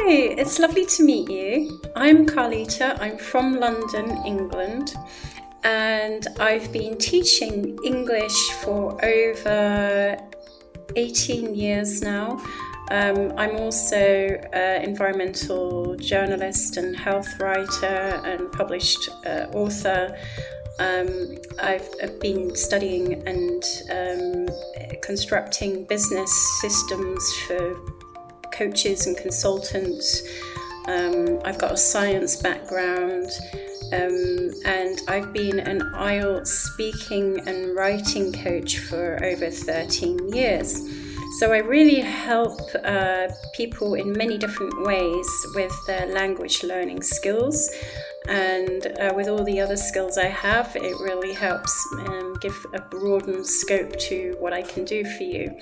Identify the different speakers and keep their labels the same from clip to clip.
Speaker 1: Hi, it's lovely to meet you. I'm Carlita. I'm from London, England, and I've been teaching English for over 18 years now. I'm also an environmental journalist and health writer and published author. I've been studying and constructing business systems for coaches and consultants. I've got a science background, and I've been an IELTS speaking and writing coach for over 13 years. So I really help people in many different ways with their language learning skills, and with all the other skills I have, it really helps give a broadened scope to what I can do for you.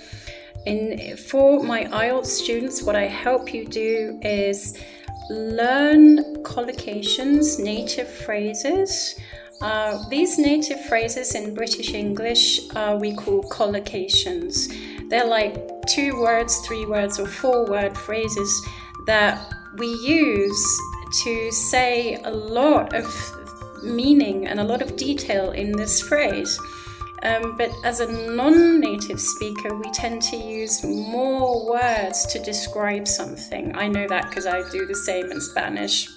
Speaker 1: For my IELTS students, what I help you do is learn collocations, native phrases. These native phrases in British English we call collocations. They're like 2 words, 3 words, or 4 word phrases that we use to say a lot of meaning and a lot of detail in this phrase. But as a non-native speaker, we tend to use more words to describe something. I know that because I do the same in Spanish.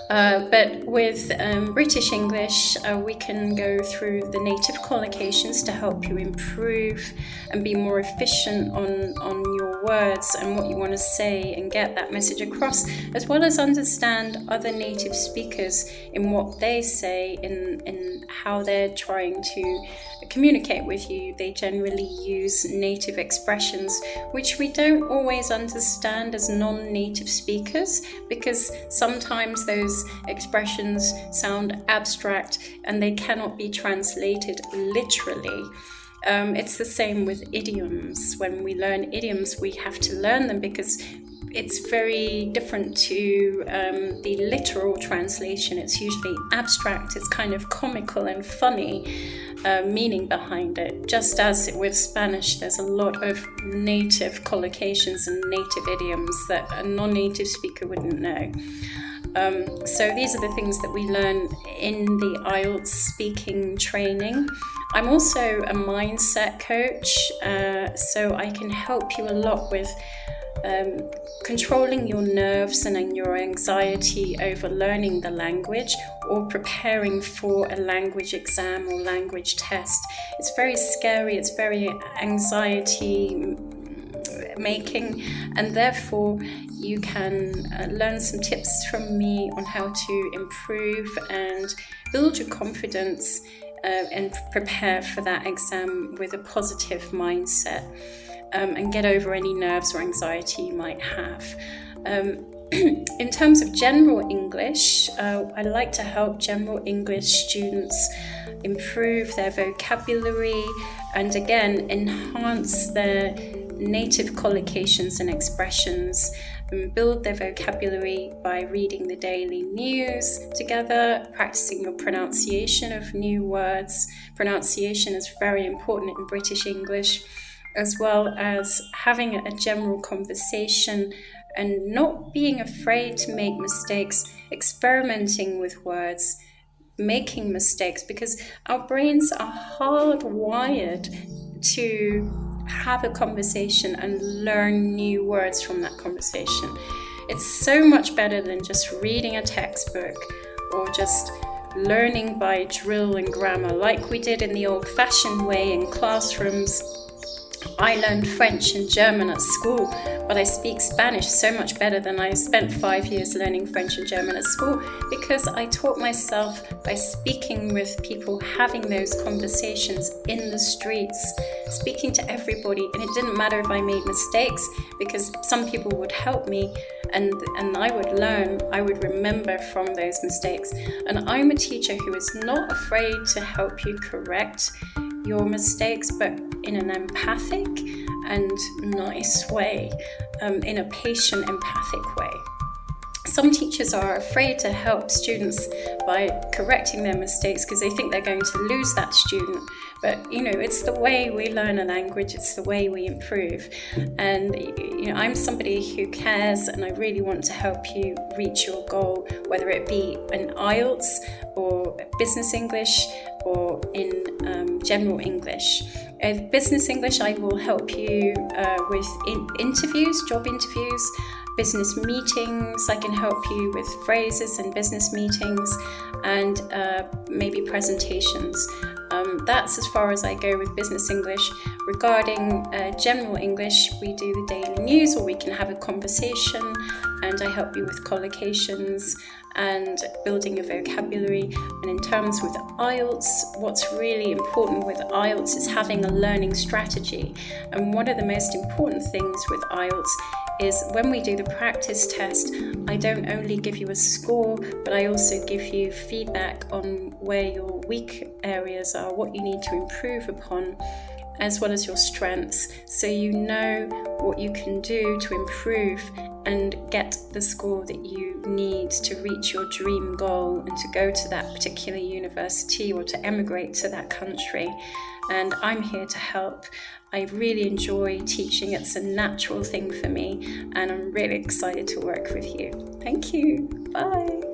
Speaker 1: But with British English, we can go through the native collocations to help you improve and be more efficient on your words and what you want to say and get that message across, as well as understand other native speakers in what they say, in how they're trying to communicate with you. They generally use native expressions, which we don't always understand as non-native speakers, because sometimes those expressions sound abstract and they cannot be translated literally. It's the same with idioms. When we learn idioms, we have to learn them because it's very different to the literal translation. It's usually abstract, it's kind of comical and funny meaning behind it. Just as with Spanish, there's a lot of native collocations and native idioms that a non-native speaker wouldn't know. So these are the things that we learn in the IELTS speaking training. I'm also a mindset coach, so I can help you a lot with controlling your nerves and your anxiety over learning the language or preparing for a language exam or language test. It's very scary, it's very anxiety making, and therefore you can learn some tips from me on how to improve and build your confidence and prepare for that exam with a positive mindset. And get over any nerves or anxiety you might have. In terms of general English, I like to help general English students improve their vocabulary and again enhance their native collocations and expressions, and build their vocabulary by reading the daily news together, practicing your pronunciation of new words. Pronunciation is very important in British English, as well as having a general conversation and not being afraid to make mistakes, experimenting with words, making mistakes, because our brains are hardwired to have a conversation and learn new words from that conversation. It's so much better than just reading a textbook or just learning by drill and grammar like we did in the old-fashioned way in classrooms. I learned French and German at school, but I speak Spanish so much better than I spent 5 years learning French and German at school, because I taught myself by speaking with people, having those conversations in the streets, speaking to everybody. And it didn't matter if I made mistakes, because some people would help me and I would learn, I would remember from those mistakes. And I'm a teacher who is not afraid to help you correct your mistakes, but in an empathic and nice way, in a patient, empathic way. Some teachers are afraid to help students by correcting their mistakes because they think they're going to lose that student. But it's the way we learn a language, it's the way we improve. And I'm somebody who cares, and I really want to help you reach your goal, whether it be in IELTS or business English or in general English. Business English, I will help you with interviews, job interviews, business meetings. I can help you with phrases and business meetings, and maybe presentations. That's as far as I go with business English. Regarding general English, we do the daily news, or we can have a conversation, and I help you with collocations and building a vocabulary. And in terms with IELTS, what's really important with IELTS is having a learning strategy. And one of the most important things with IELTS is when we do the practice test, I don't only give you a score, but I also give you feedback on where your weak areas are, what you need to improve upon, as well as your strengths, so you know what you can do to improve and get the score that you need to reach your dream goal and to go to that particular university or to emigrate to that country. And I'm here to help. I really enjoy teaching. It's a natural thing for me, and I'm really excited to work with you. Thank you. Bye.